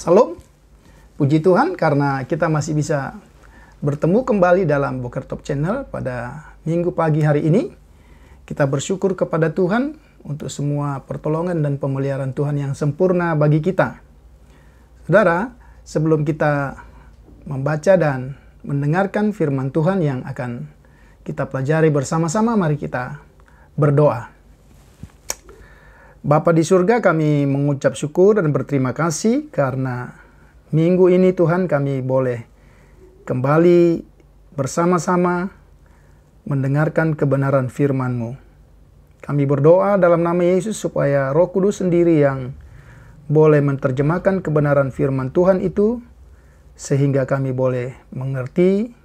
Salam, puji Tuhan karena kita masih bisa bertemu kembali dalam Boker Top Channel pada minggu pagi hari ini. Kita bersyukur kepada Tuhan untuk semua pertolongan dan pemeliharaan Tuhan yang sempurna bagi kita. Saudara, sebelum kita membaca dan mendengarkan firman Tuhan yang akan kita pelajari bersama-sama, mari kita berdoa. Bapa di surga, kami mengucap syukur dan berterima kasih karena minggu ini Tuhan kami boleh kembali bersama-sama mendengarkan kebenaran firman-Mu. Kami berdoa dalam nama Yesus supaya Roh Kudus sendiri yang boleh menerjemahkan kebenaran firman Tuhan itu sehingga kami boleh mengerti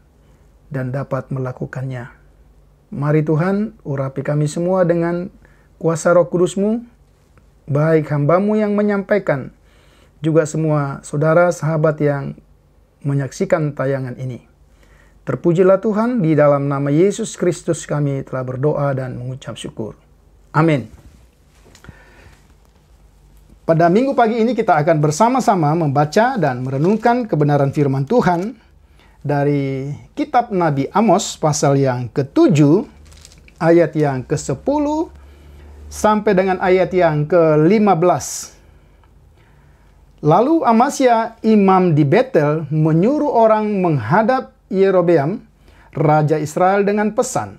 dan dapat melakukannya. Mari Tuhan, urapi kami semua dengan kuasa Roh Kudus-Mu, baik hamba-Mu yang menyampaikan, juga semua saudara sahabat yang menyaksikan tayangan ini. Terpujilah Tuhan, di dalam nama Yesus Kristus kami telah berdoa dan mengucap syukur. Amin. Pada minggu pagi ini kita akan bersama-sama membaca dan merenungkan kebenaran firman Tuhan dari kitab Nabi Amos pasal yang ke-7 ayat yang ke-10 sampai dengan ayat yang ke-15. Lalu Amasya imam di Betel menyuruh orang menghadap Yerobeam, raja Israel dengan pesan,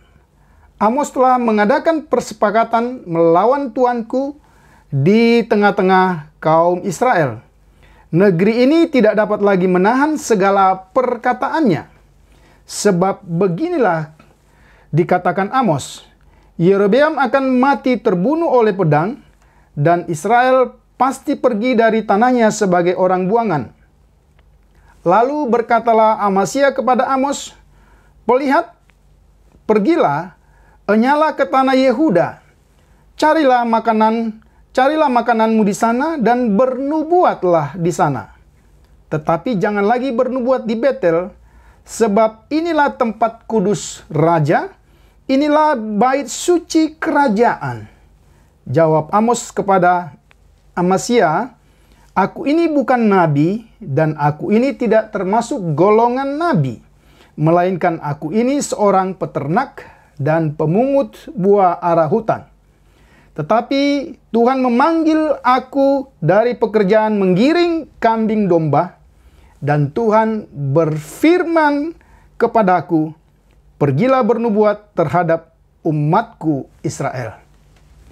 Amos telah mengadakan persepakatan melawan tuanku di tengah-tengah kaum Israel. Negeri ini tidak dapat lagi menahan segala perkataannya. Sebab beginilah dikatakan Amos, Yerobeam akan mati terbunuh oleh pedang, dan Israel pasti pergi dari tanahnya sebagai orang buangan. Lalu berkatalah Amasya kepada Amos, "Lihat, pergilah, enyalah ke tanah Yehuda, carilah makananmu di sana dan bernubuatlah di sana. Tetapi jangan lagi bernubuat di Betel, sebab inilah tempat kudus raja, inilah bait suci kerajaan." Jawab Amos kepada Amasya, "Aku ini bukan nabi dan aku ini tidak termasuk golongan nabi, melainkan aku ini seorang peternak dan pemungut buah ara hutan. Tetapi Tuhan memanggil aku dari pekerjaan menggiring kambing domba, dan Tuhan berfirman kepadaku, pergilah bernubuat terhadap umatku Israel."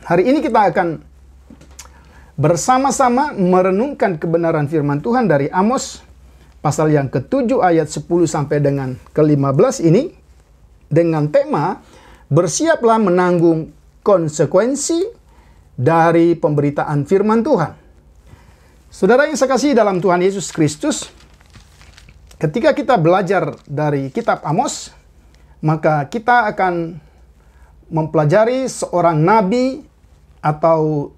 Hari ini kita akan bersama-sama merenungkan kebenaran firman Tuhan dari Amos pasal yang ke-7 ayat 10 sampai dengan ke-15 ini dengan tema bersiaplah menanggung konsekuensi dari pemberitaan firman Tuhan. Saudara yang saya kasih dalam Tuhan Yesus Kristus, ketika kita belajar dari kitab Amos, maka kita akan mempelajari seorang nabi atau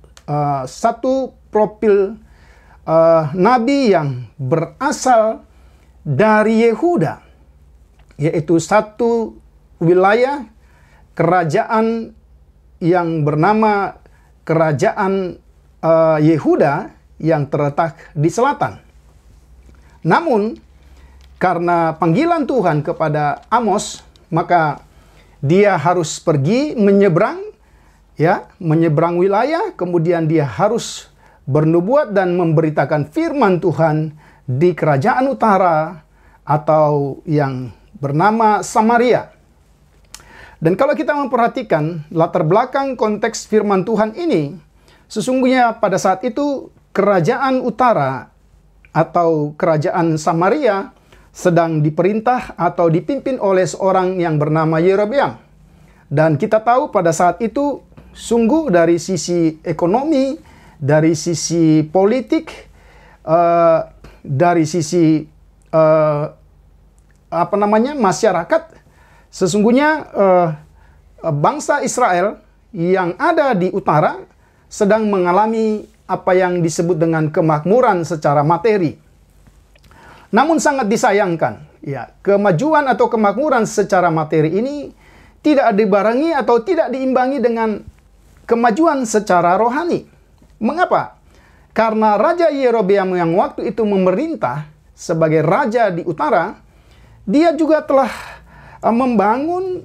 satu profil nabi yang berasal dari Yehuda, yaitu satu wilayah kerajaan yang bernama kerajaan Yehuda yang terletak di selatan. Namun karena panggilan Tuhan kepada Amos, maka dia harus pergi menyeberang wilayah, kemudian dia harus bernubuat dan memberitakan firman Tuhan di kerajaan utara atau yang bernama Samaria. Dan kalau kita memperhatikan latar belakang konteks firman Tuhan ini, sesungguhnya pada saat itu kerajaan utara atau kerajaan Samaria sedang diperintah atau dipimpin oleh seorang yang bernama Yerobeam. Dan kita tahu pada saat itu sungguh dari sisi ekonomi, dari sisi politik, dari sisi masyarakat, sesungguhnya bangsa Israel yang ada di utara sedang mengalami apa yang disebut dengan kemakmuran secara materi. Namun sangat disayangkan, ya, kemajuan atau kemakmuran secara materi ini tidak dibarengi atau tidak diimbangi dengan kemajuan secara rohani. Mengapa? Karena Raja Yerobeam yang waktu itu memerintah sebagai raja di utara, dia juga telah membangun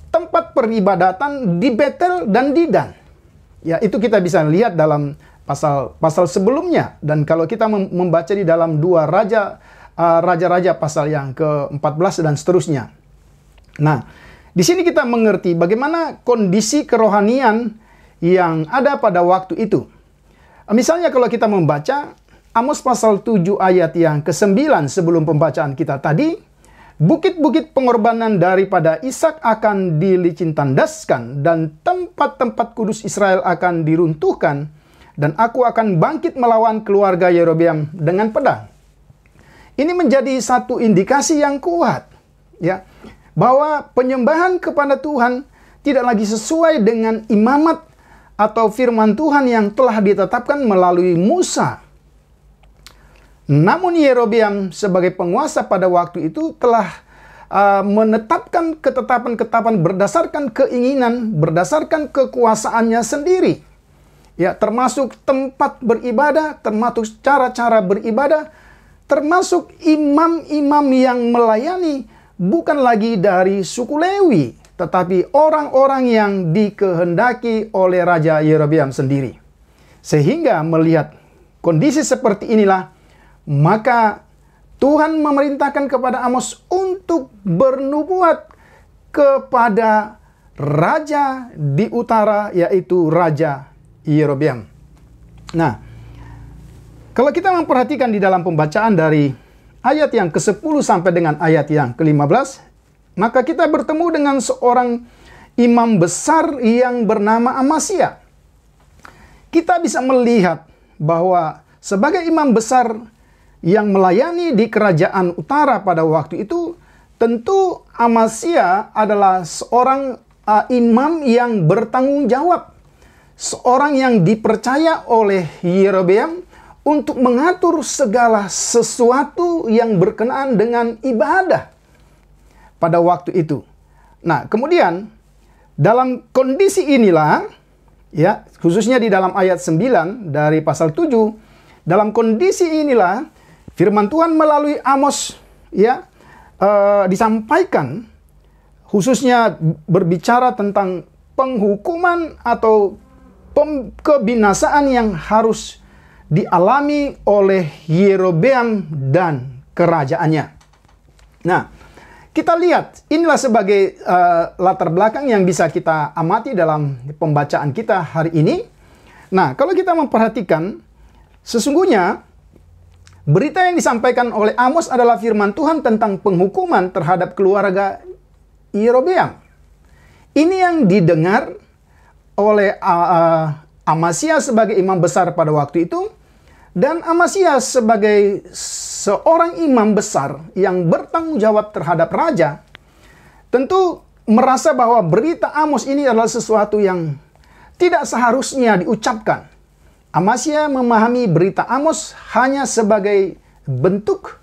tempat peribadatan di Betel dan di Dan. Ya, itu kita bisa lihat dalam pasal sebelumnya. Dan kalau kita membaca di dalam dua raja-raja pasal yang ke-14 dan seterusnya. Nah, di sini kita mengerti bagaimana kondisi kerohanian yang ada pada waktu itu. Misalnya kalau kita membaca Amos pasal 7 ayat yang ke-9 sebelum pembacaan kita tadi, bukit-bukit pengorbanan daripada Ishak akan dilicintandaskan dan tempat-tempat kudus Israel akan diruntuhkan, dan aku akan bangkit melawan keluarga Yerobeam dengan pedang. Ini menjadi satu indikasi yang kuat, ya, bahwa penyembahan kepada Tuhan tidak lagi sesuai dengan imamat atau firman Tuhan yang telah ditetapkan melalui Musa. Namun Yerobeam sebagai penguasa pada waktu itu telah menetapkan ketetapan-ketetapan berdasarkan keinginan, berdasarkan kekuasaannya sendiri. Ya, termasuk tempat beribadah, termasuk cara-cara beribadah, termasuk imam-imam yang melayani bukan lagi dari suku Lewi, tetapi orang-orang yang dikehendaki oleh Raja Yerobeam sendiri. Sehingga melihat kondisi seperti inilah, maka Tuhan memerintahkan kepada Amos untuk bernubuat kepada raja di utara, yaitu Raja Yerobeam. Nah, kalau kita memperhatikan di dalam pembacaan dari ayat yang ke-10 sampai dengan ayat yang ke-15, maka kita bertemu dengan seorang imam besar yang bernama Amasya. Kita bisa melihat bahwa sebagai imam besar yang melayani di kerajaan utara pada waktu itu, tentu Amasya adalah seorang imam yang bertanggung jawab. Seorang yang dipercaya oleh Yerobeam untuk mengatur segala sesuatu yang berkenaan dengan ibadah pada waktu itu. Nah, kemudian dalam kondisi inilah, ya, khususnya di dalam ayat 9 dari pasal 7, dalam kondisi inilah firman Tuhan melalui Amos, ya, disampaikan, khususnya berbicara tentang penghukuman atau kebinasaan yang harus dialami oleh Yerobeam dan kerajaannya. Nah, kita lihat, inilah sebagai latar belakang yang bisa kita amati dalam pembacaan kita hari ini. Nah, kalau kita memperhatikan, sesungguhnya berita yang disampaikan oleh Amos adalah firman Tuhan tentang penghukuman terhadap keluarga Yerobeam. Ini yang didengar oleh Amasya sebagai imam besar pada waktu itu, dan Amasya sebagai seorang imam besar yang bertanggung jawab terhadap raja, tentu merasa bahwa berita Amos ini adalah sesuatu yang tidak seharusnya diucapkan. Amasya memahami berita Amos hanya sebagai bentuk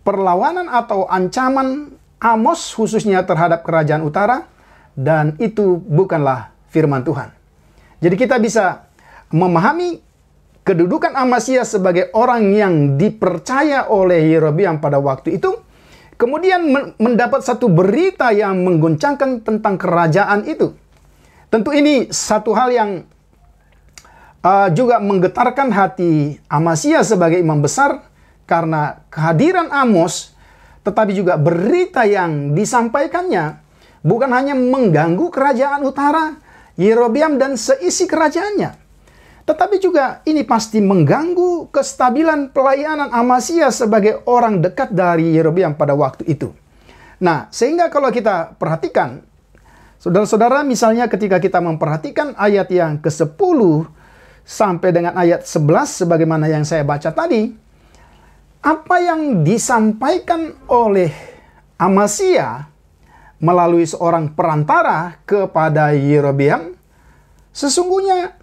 perlawanan atau ancaman Amos khususnya terhadap kerajaan utara, dan itu bukanlah firman Tuhan. Jadi kita bisa memahami kedudukan Amasya sebagai orang yang dipercaya oleh Yerobeam pada waktu itu, kemudian mendapat satu berita yang mengguncangkan tentang kerajaan itu. Tentu ini satu hal yang juga menggetarkan hati Amasya sebagai imam besar, karena kehadiran Amos tetapi juga berita yang disampaikannya bukan hanya mengganggu kerajaan utara Yerobeam dan seisi kerajaannya, tetapi juga ini pasti mengganggu kestabilan pelayanan Amazia sebagai orang dekat dari Yerobeam pada waktu itu. Nah, sehingga kalau kita perhatikan, saudara-saudara, misalnya ketika kita memperhatikan ayat yang ke-10 sampai dengan ayat 11 sebagaimana yang saya baca tadi, apa yang disampaikan oleh Amazia melalui seorang perantara kepada Yerobeam sesungguhnya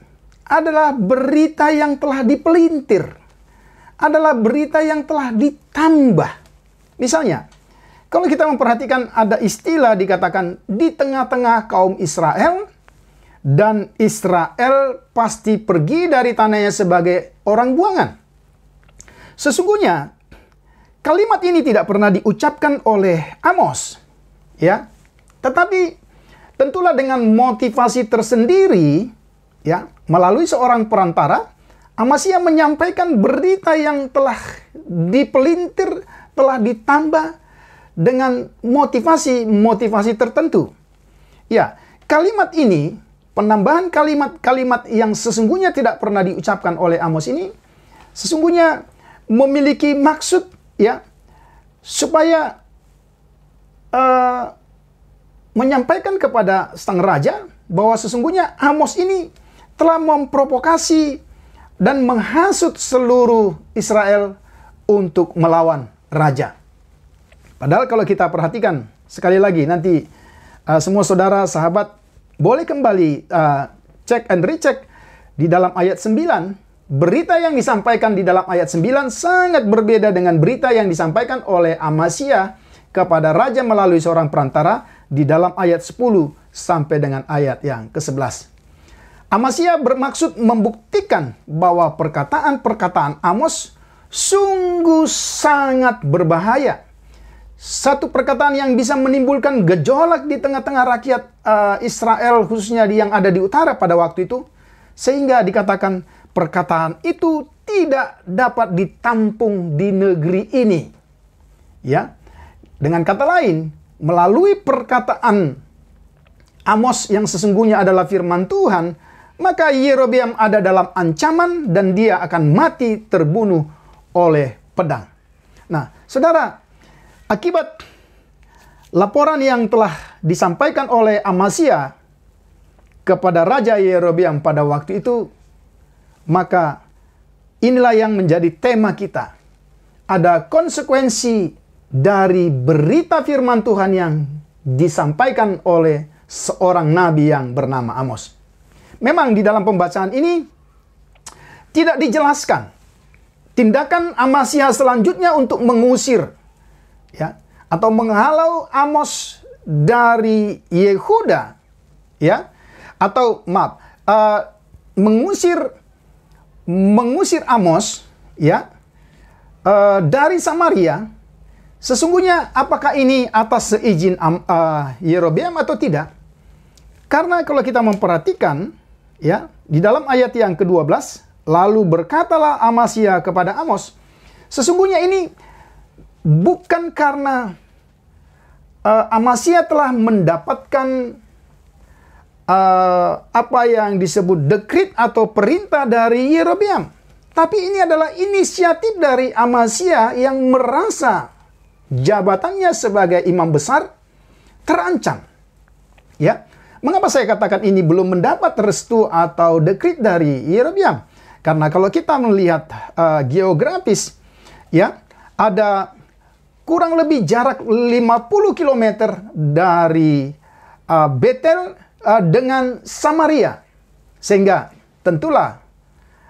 adalah berita yang telah dipelintir, adalah berita yang telah ditambah. Misalnya, kalau kita memperhatikan ada istilah dikatakan di tengah-tengah kaum Israel, dan Israel pasti pergi dari tanahnya sebagai orang buangan. Sesungguhnya kalimat ini tidak pernah diucapkan oleh Amos, ya. Tetapi tentulah dengan motivasi tersendiri, ya, melalui seorang perantara, Amazia menyampaikan berita yang telah dipelintir, telah ditambah dengan motivasi tertentu. Ya, kalimat ini, penambahan kalimat-kalimat yang sesungguhnya tidak pernah diucapkan oleh Amos ini, sesungguhnya memiliki maksud, ya, supaya menyampaikan kepada sang raja bahwa sesungguhnya Amos ini telah memprovokasi dan menghasut seluruh Israel untuk melawan raja. Padahal kalau kita perhatikan, sekali lagi nanti semua saudara, sahabat, boleh kembali cek and recheck di dalam ayat 9. Berita yang disampaikan di dalam ayat 9 sangat berbeda dengan berita yang disampaikan oleh Amazia kepada raja melalui seorang perantara di dalam ayat 10 sampai dengan ayat yang ke-11. Amazia bermaksud membuktikan bahwa perkataan-perkataan Amos sungguh sangat berbahaya. Satu perkataan yang bisa menimbulkan gejolak di tengah-tengah rakyat Israel, khususnya yang ada di utara pada waktu itu, sehingga dikatakan perkataan itu tidak dapat ditampung di negeri ini. Ya, dengan kata lain, melalui perkataan Amos yang sesungguhnya adalah firman Tuhan, maka Yerobeam ada dalam ancaman dan dia akan mati terbunuh oleh pedang. Nah, saudara, akibat laporan yang telah disampaikan oleh Amazia kepada Raja Yerobeam pada waktu itu, maka inilah yang menjadi tema kita. Ada konsekuensi dari berita firman Tuhan yang disampaikan oleh seorang nabi yang bernama Amos. Memang di dalam pembacaan ini tidak dijelaskan tindakan Amazia selanjutnya untuk mengusir, ya, atau menghalau Amos dari Yehuda, ya, atau mengusir Amos, ya, dari Samaria. Sesungguhnya apakah ini atas seizin Yerobeam atau tidak? Karena kalau kita memperhatikan, ya, di dalam ayat yang ke-12, lalu berkatalah Amazia kepada Amos, sesungguhnya ini bukan karena Amazia telah mendapatkan apa yang disebut dekrit atau perintah dari Yerobeam, tapi ini adalah inisiatif dari Amazia yang merasa jabatannya sebagai imam besar terancam. Ya, mengapa saya katakan ini belum mendapat restu atau dekrit dari Yerobeam? Karena kalau kita melihat geografis, ya, ada kurang lebih jarak 50 km dari Betel dengan Samaria. Sehingga tentulah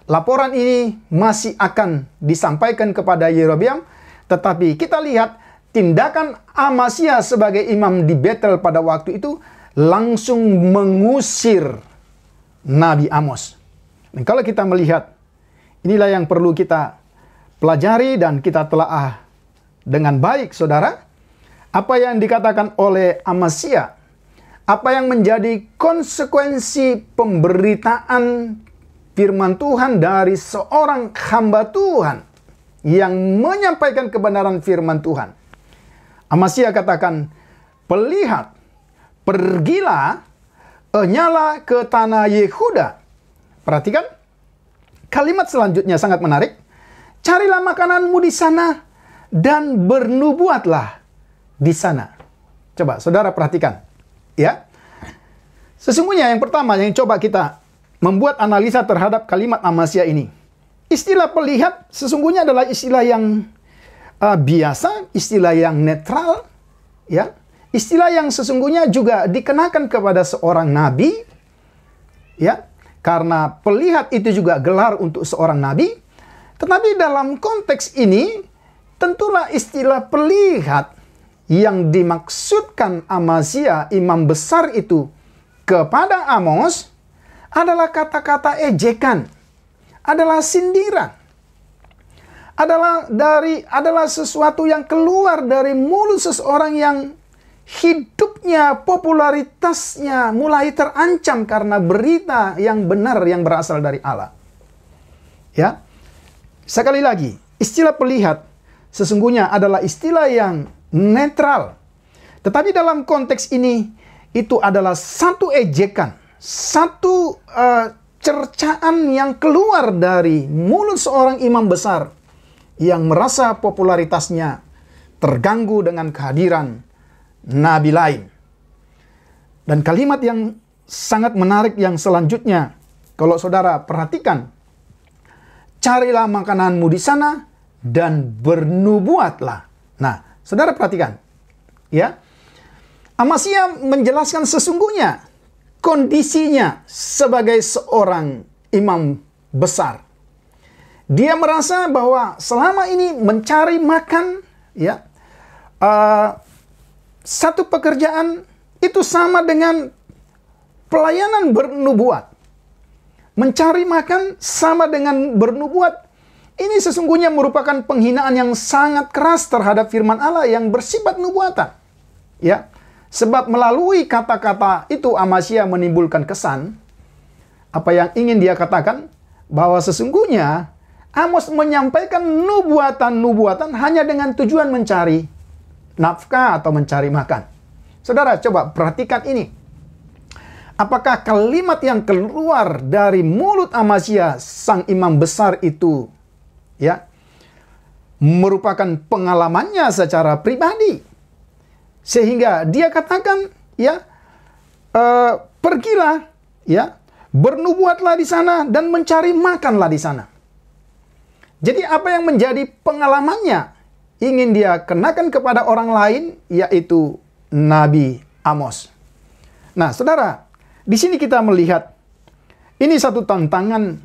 laporan ini masih akan disampaikan kepada Yerobeam, tetapi kita lihat tindakan Amazia sebagai imam di Betel pada waktu itu langsung mengusir Nabi Amos. Dan kalau kita melihat, inilah yang perlu kita pelajari dan kita telaah dengan baik, saudara. Apa yang dikatakan oleh Amazia, apa yang menjadi konsekuensi pemberitaan firman Tuhan dari seorang hamba Tuhan yang menyampaikan kebenaran firman Tuhan. Amasya katakan, "Pelihat, pergilah, nyala ke tanah Yehuda." Perhatikan, kalimat selanjutnya sangat menarik. "Carilah makananmu di sana dan bernubuatlah di sana." Coba saudara perhatikan, ya. Sesungguhnya yang pertama yang coba kita membuat analisa terhadap kalimat Amasya ini. Istilah "pelihat" sesungguhnya adalah istilah yang biasa, istilah yang netral, ya. Istilah yang sesungguhnya juga dikenakan kepada seorang nabi, ya. Karena pelihat itu juga gelar untuk seorang nabi. Tetapi dalam konteks ini, tentulah istilah pelihat yang dimaksudkan Amasya, imam besar itu, kepada Amos adalah kata-kata ejekan, adalah sindiran, adalah sesuatu yang keluar dari mulut seseorang yang hidupnya, popularitasnya mulai terancam karena berita yang benar yang berasal dari Allah. Ya. Sekali lagi, istilah pelihat sesungguhnya adalah istilah yang netral. Tetapi dalam konteks ini, itu adalah satu ejekan, satu cercaan yang keluar dari mulut seorang imam besar yang merasa popularitasnya terganggu dengan kehadiran nabi lain. Dan kalimat yang sangat menarik yang selanjutnya, kalau saudara perhatikan, "Carilah makananmu di sana dan bernubuatlah." Nah, saudara perhatikan, ya. Amasya menjelaskan sesungguhnya kondisinya sebagai seorang imam besar. Dia merasa bahwa selama ini mencari makan, ya, satu pekerjaan itu sama dengan pelayanan bernubuat. Mencari makan sama dengan bernubuat. Ini sesungguhnya merupakan penghinaan yang sangat keras terhadap firman Allah yang bersifat nubuatan. Ya, sebab melalui kata-kata itu Amasya menimbulkan kesan apa yang ingin dia katakan, bahwa sesungguhnya Amos menyampaikan nubuatan-nubuatan hanya dengan tujuan mencari nafkah atau mencari makan. Saudara, coba perhatikan ini. Apakah kalimat yang keluar dari mulut Amasya, sang imam besar itu, ya, merupakan pengalamannya secara pribadi, sehingga dia katakan, ya, pergilah, ya, bernubuatlah di sana dan mencari makanlah di sana. Jadi apa yang menjadi pengalamannya ingin dia kenakan kepada orang lain, yaitu Nabi Amos. Nah, saudara, di sini kita melihat ini satu tantangan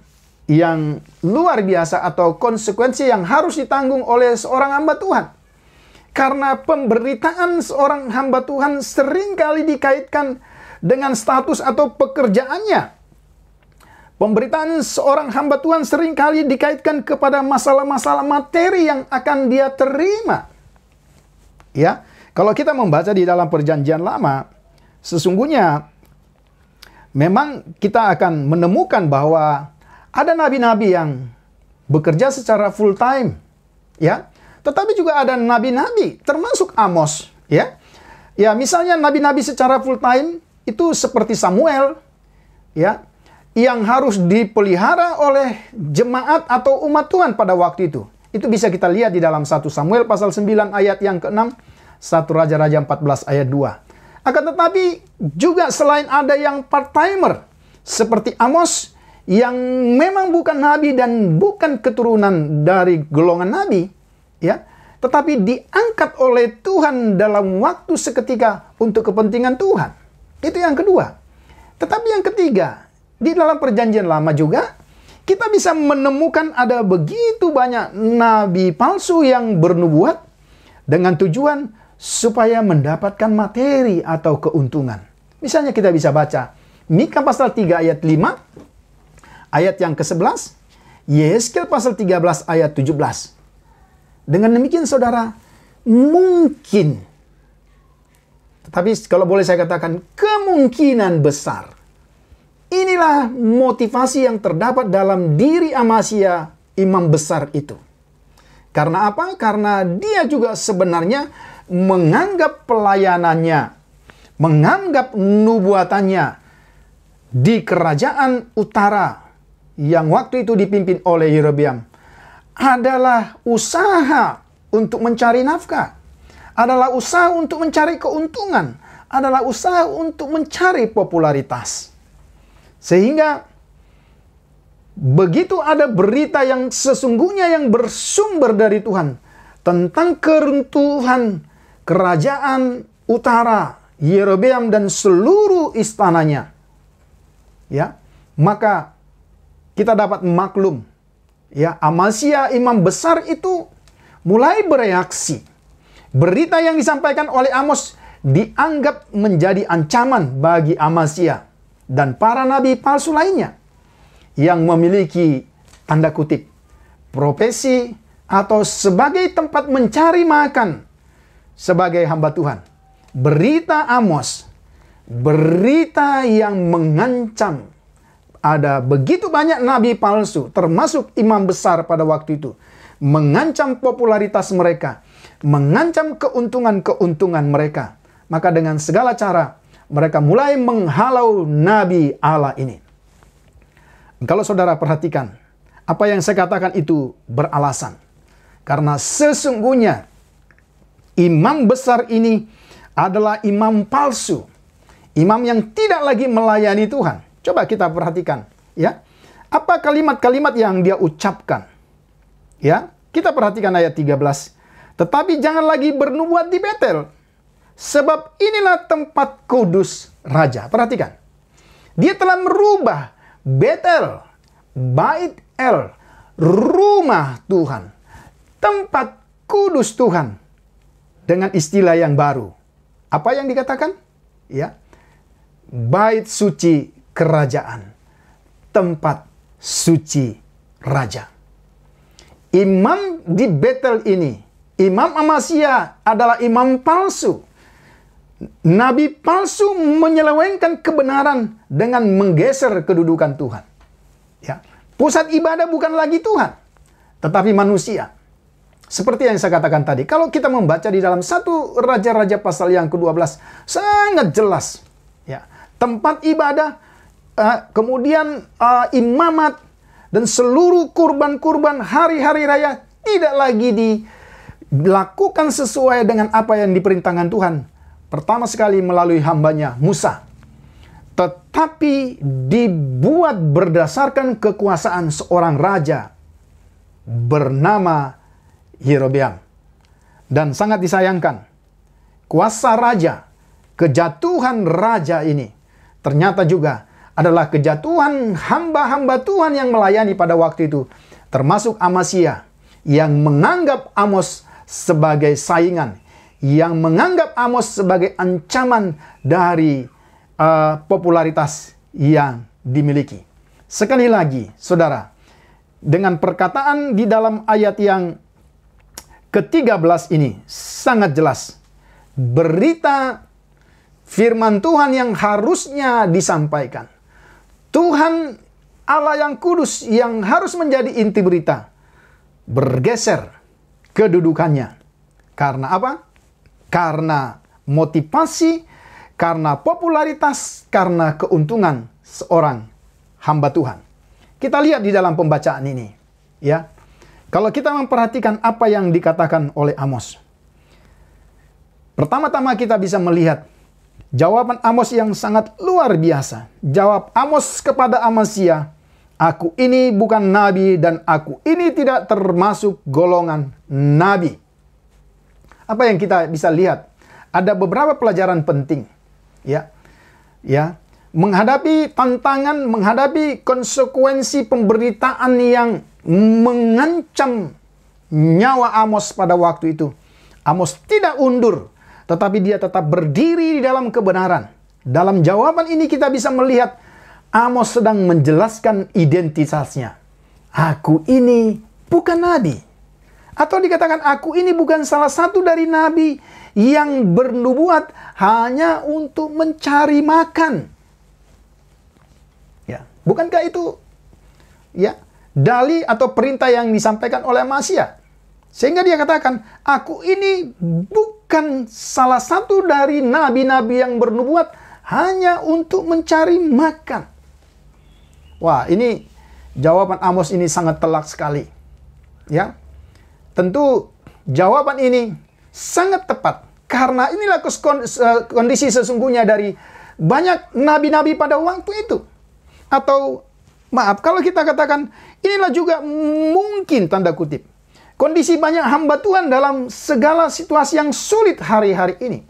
yang luar biasa atau konsekuensi yang harus ditanggung oleh seorang hamba Tuhan. Karena pemberitaan seorang hamba Tuhan seringkali dikaitkan dengan status atau pekerjaannya. Pemberitaan seorang hamba Tuhan seringkali dikaitkan kepada masalah-masalah materi yang akan dia terima. Ya, kalau kita membaca di dalam Perjanjian Lama, sesungguhnya memang kita akan menemukan bahwa ada nabi-nabi yang bekerja secara full time, ya. Tetapi juga ada nabi-nabi, termasuk Amos, ya. Ya, misalnya nabi-nabi secara full time itu seperti Samuel, ya, yang harus dipelihara oleh jemaat atau umat Tuhan pada waktu itu. Itu bisa kita lihat di dalam 1 Samuel pasal 9 ayat yang ke-6, 1 Raja-Raja 14 ayat 2. Akan tetapi juga selain ada yang part-timer seperti Amos yang memang bukan nabi dan bukan keturunan dari golongan nabi, ya, tetapi diangkat oleh Tuhan dalam waktu seketika untuk kepentingan Tuhan. Itu yang kedua. Tetapi yang ketiga, di dalam Perjanjian Lama juga kita bisa menemukan ada begitu banyak nabi palsu yang bernubuat dengan tujuan supaya mendapatkan materi atau keuntungan. Misalnya kita bisa baca Mika pasal 3 ayat 5, ayat yang ke-11, Yeskel pasal 13 ayat 17. Dengan demikian saudara, mungkin, tetapi kalau boleh saya katakan kemungkinan besar, inilah motivasi yang terdapat dalam diri Amasya, imam besar itu. Karena apa? Karena dia juga sebenarnya menganggap pelayanannya, menganggap nubuatannya di kerajaan utara yang waktu itu dipimpin oleh Yerobeam adalah usaha untuk mencari nafkah, adalah usaha untuk mencari keuntungan, adalah usaha untuk mencari popularitas. Sehingga begitu ada berita yang sesungguhnya yang bersumber dari Tuhan tentang keruntuhan kerajaan utara Yerobeam dan seluruh istananya, ya, maka kita dapat maklum, ya, Amazia imam besar itu mulai bereaksi. Berita yang disampaikan oleh Amos dianggap menjadi ancaman bagi Amazia dan para nabi palsu lainnya yang memiliki tanda kutip profesi atau sebagai tempat mencari makan sebagai hamba Tuhan. Berita Amos, berita yang mengancam. Ada begitu banyak nabi palsu, termasuk imam besar pada waktu itu, mengancam popularitas mereka, mengancam keuntungan-keuntungan mereka. Maka dengan segala cara, mereka mulai menghalau nabi Allah ini. Kalau saudara perhatikan, apa yang saya katakan itu beralasan. Karena sesungguhnya imam besar ini adalah imam palsu. Imam yang tidak lagi melayani Tuhan. Coba kita perhatikan, ya. Apa kalimat-kalimat yang dia ucapkan? Ya, kita perhatikan ayat 13. Tetapi jangan lagi bernubuat di Betel, sebab inilah tempat kudus raja. Perhatikan. Dia telah merubah Betel, Bait El, rumah Tuhan, tempat kudus Tuhan, dengan istilah yang baru. Apa yang dikatakan? Ya, bait suci kerajaan, tempat suci raja. Imam di Betel ini, Imam Amazia adalah imam palsu. Nabi palsu menyelewengkan kebenaran dengan menggeser kedudukan Tuhan. Ya, pusat ibadah bukan lagi Tuhan, tetapi manusia. Seperti yang saya katakan tadi, kalau kita membaca di dalam 1 Raja-Raja pasal yang ke-12, sangat jelas. Ya, tempat ibadah, kemudian imamat, dan seluruh kurban-kurban hari-hari raya tidak lagi dilakukan sesuai dengan apa yang diperintahkan Tuhan. Pertama sekali melalui hambanya Musa. Tetapi dibuat berdasarkan kekuasaan seorang raja bernama Yerobeam. Dan sangat disayangkan, kuasa raja, kejatuhan raja ini ternyata juga adalah kejatuhan hamba-hamba Tuhan yang melayani pada waktu itu. Termasuk Amazia yang menganggap Amos sebagai saingan, yang menganggap Amos sebagai ancaman dari popularitas yang dimiliki. Sekali lagi, saudara, dengan perkataan di dalam ayat yang ke-13 ini sangat jelas. Berita firman Tuhan yang harusnya disampaikan. Tuhan Allah yang kudus yang harus menjadi inti berita bergeser kedudukannya. Karena apa? Karena motivasi, karena popularitas, karena keuntungan seorang hamba Tuhan. Kita lihat di dalam pembacaan ini, ya. Kalau kita memperhatikan apa yang dikatakan oleh Amos. Pertama-tama kita bisa melihat jawaban Amos yang sangat luar biasa. Jawab Amos kepada Amazia, "Aku ini bukan nabi dan aku ini tidak termasuk golongan nabi." Apa yang kita bisa lihat? Ada beberapa pelajaran penting. Ya. Menghadapi tantangan, menghadapi konsekuensi pemberitaan yang mengancam nyawa Amos pada waktu itu. Amos tidak undur, tetapi dia tetap berdiri di dalam kebenaran. Dalam jawaban ini kita bisa melihat Amos sedang menjelaskan identitasnya. Aku ini bukan nabi. Atau dikatakan aku ini bukan salah satu dari nabi yang bernubuat hanya untuk mencari makan. Ya, bukankah itu ya dalih atau perintah yang disampaikan oleh Amazia? Sehingga dia katakan, aku ini bukan salah satu dari nabi-nabi yang bernubuat hanya untuk mencari makan. Wah, ini jawaban Amos ini sangat telak sekali. Ya, tentu jawaban ini sangat tepat. Karena inilah kondisi sesungguhnya dari banyak nabi-nabi pada waktu itu. Atau, maaf, kalau kita katakan, inilah juga mungkin, tanda kutip, kondisi banyak hamba Tuhan dalam segala situasi yang sulit hari-hari ini.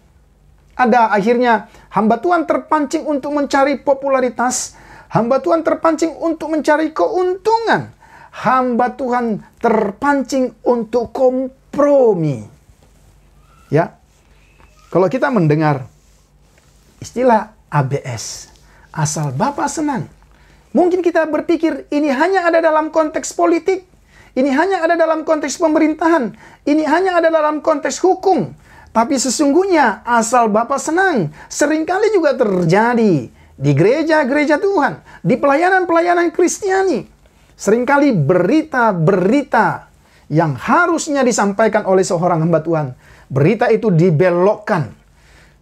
Ada akhirnya hamba Tuhan terpancing untuk mencari popularitas. Hamba Tuhan terpancing untuk mencari keuntungan. Hamba Tuhan terpancing untuk kompromi. Ya, kalau kita mendengar istilah ABS, asal Bapa senang, mungkin kita berpikir ini hanya ada dalam konteks politik, ini hanya ada dalam konteks pemerintahan, ini hanya ada dalam konteks hukum. Tapi sesungguhnya asal Bapa senang seringkali juga terjadi di gereja-gereja Tuhan, di pelayanan-pelayanan Kristiani. Seringkali berita-berita yang harusnya disampaikan oleh seorang hamba Tuhan, berita itu dibelokkan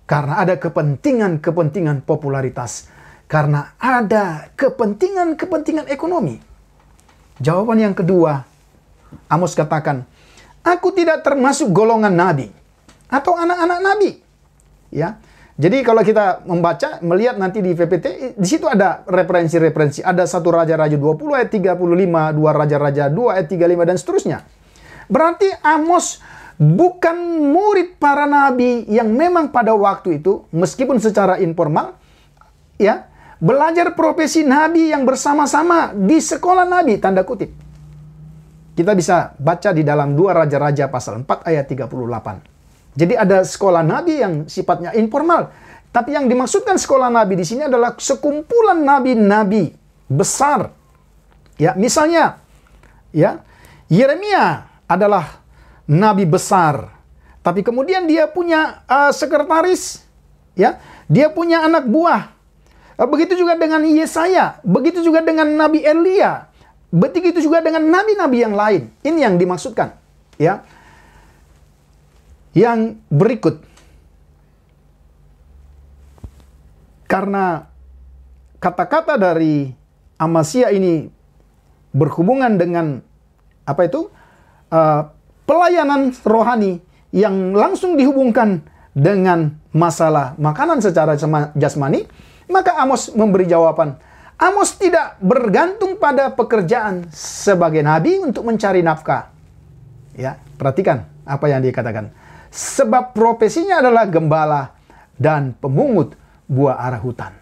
karena ada kepentingan-kepentingan popularitas, karena ada kepentingan-kepentingan ekonomi. Jawaban yang kedua, Amos katakan, aku tidak termasuk golongan nabi atau anak-anak nabi. Ya. Jadi kalau kita melihat nanti di PPT, di situ ada referensi-referensi. Ada 1 Raja-Raja 20 ayat 35, 2 Raja-Raja 2 ayat 35, dan seterusnya. Berarti Amos bukan murid para nabi yang memang pada waktu itu, meskipun secara informal, ya, belajar profesi nabi yang bersama-sama di sekolah nabi, tanda kutip. Kita bisa baca di dalam 2 Raja-Raja pasal 4 ayat 38. Jadi ada sekolah nabi yang sifatnya informal. Tapi yang dimaksudkan sekolah nabi di sini adalah sekumpulan nabi-nabi besar. Ya, misalnya, ya, Yeremia adalah nabi besar. Tapi kemudian dia punya sekretaris, ya, dia punya anak buah. Begitu juga dengan Yesaya, begitu juga dengan Nabi Elia, begitu juga dengan nabi-nabi yang lain. Ini yang dimaksudkan, ya. Yang berikut, karena kata-kata dari Amasya ini berhubungan dengan apa itu? Pelayanan rohani yang langsung dihubungkan dengan masalah makanan secara jasmani, maka Amos memberi jawaban. Amos tidak bergantung pada pekerjaan sebagai nabi untuk mencari nafkah. Ya, perhatikan apa yang dia katakan. Sebab profesinya adalah gembala dan pemungut buah arah hutan.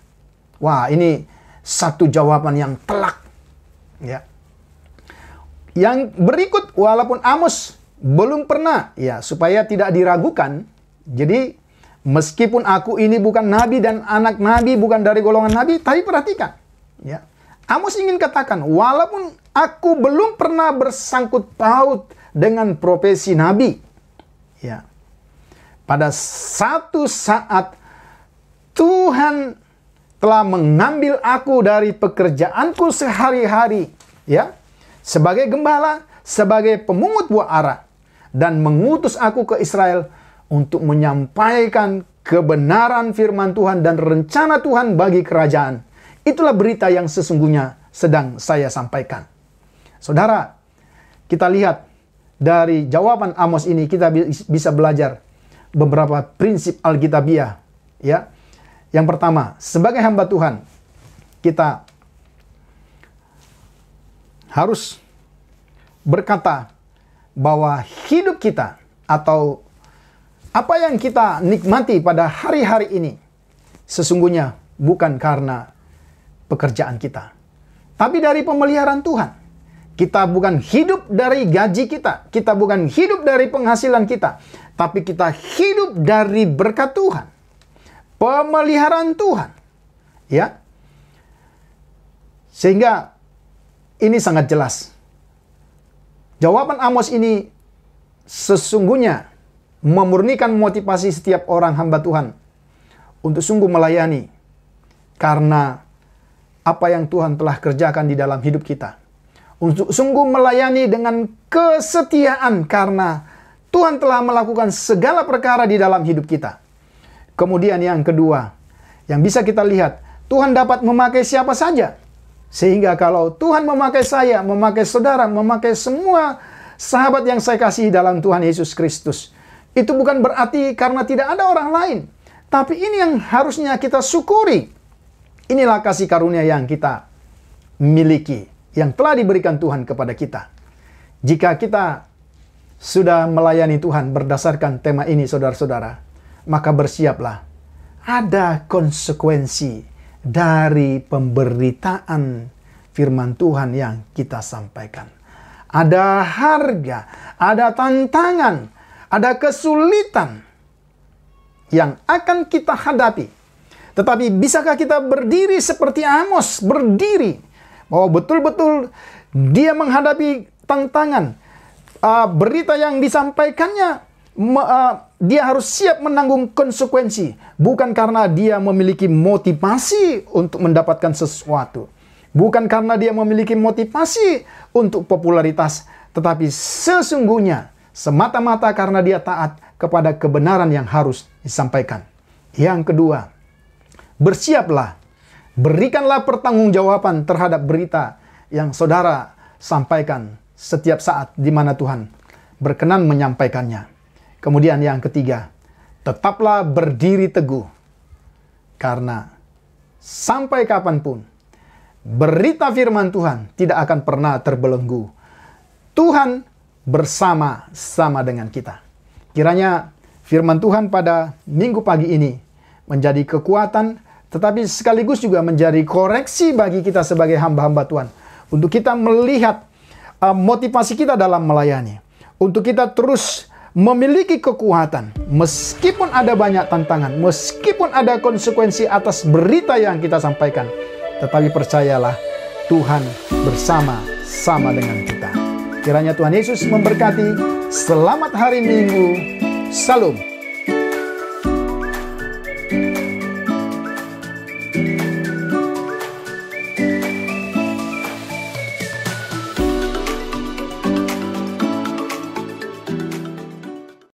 Wah, ini satu jawaban yang telak. Ya. Yang berikut, walaupun Amos belum pernah, ya, supaya tidak diragukan. Jadi, meskipun aku ini bukan nabi dan anak nabi, bukan dari golongan nabi, tapi perhatikan. Ya. Amos ingin katakan, walaupun aku belum pernah bersangkut paut dengan profesi nabi, ya, pada satu saat Tuhan telah mengambil aku dari pekerjaanku sehari-hari, ya, sebagai gembala, sebagai pemungut buah ara, dan mengutus aku ke Israel untuk menyampaikan kebenaran firman Tuhan dan rencana Tuhan bagi kerajaan. Itulah berita yang sesungguhnya sedang saya sampaikan. Saudara, kita lihat dari jawaban Amos ini, kita bisa belajar beberapa prinsip Alkitabiah, ya. Yang pertama, sebagai hamba Tuhan, kita harus berkata bahwa hidup kita atau apa yang kita nikmati pada hari-hari ini sesungguhnya bukan karena pekerjaan kita, tapi dari pemeliharaan Tuhan. Kita bukan hidup dari gaji kita, kita bukan hidup dari penghasilan kita, tapi kita hidup dari berkat Tuhan, pemeliharaan Tuhan, ya. Sehingga ini sangat jelas. Jawaban Amos ini sesungguhnya memurnikan motivasi setiap orang hamba Tuhan untuk sungguh melayani, karena apa yang Tuhan telah kerjakan di dalam hidup kita. untuk sungguh melayani dengan kesetiaan karena Tuhan telah melakukan segala perkara di dalam hidup kita. Kemudian yang kedua, yang bisa kita lihat, Tuhan dapat memakai siapa saja. Sehingga kalau Tuhan memakai saya, memakai saudara, memakai semua sahabat yang saya kasihi dalam Tuhan Yesus Kristus, itu bukan berarti karena tidak ada orang lain. Tapi ini yang harusnya kita syukuri. Inilah kasih karunia yang kita miliki, yang telah diberikan Tuhan kepada kita. Jika kita sudah melayani Tuhan berdasarkan tema ini, saudara-saudara, maka bersiaplah. Ada konsekuensi dari pemberitaan firman Tuhan yang kita sampaikan. Ada harga, ada tantangan, ada kesulitan yang akan kita hadapi. Tetapi bisakah kita berdiri seperti Amos, berdiri bahwa betul-betul dia menghadapi tantangan, berita yang disampaikannya, dia harus siap menanggung konsekuensi. Bukan karena dia memiliki motivasi untuk mendapatkan sesuatu. Bukan karena dia memiliki motivasi untuk popularitas. Tetapi sesungguhnya semata-mata karena dia taat kepada kebenaran yang harus disampaikan. Yang kedua, bersiaplah. Berikanlah pertanggungjawaban terhadap berita yang saudara sampaikan setiap saat di mana Tuhan berkenan menyampaikannya. Kemudian yang ketiga, tetaplah berdiri teguh. Karena sampai kapanpun, berita firman Tuhan tidak akan pernah terbelenggu. Tuhan bersama-sama dengan kita. Kiranya firman Tuhan pada minggu pagi ini menjadi kekuatan, tetapi sekaligus juga menjadi koreksi bagi kita sebagai hamba-hamba Tuhan. Untuk kita melihat motivasi kita dalam melayani. Untuk kita terus memiliki kekuatan. Meskipun ada banyak tantangan, meskipun ada konsekuensi atas berita yang kita sampaikan. Tetapi percayalah, Tuhan bersama-sama dengan kita. Kiranya Tuhan Yesus memberkati. Selamat hari Minggu. Salam.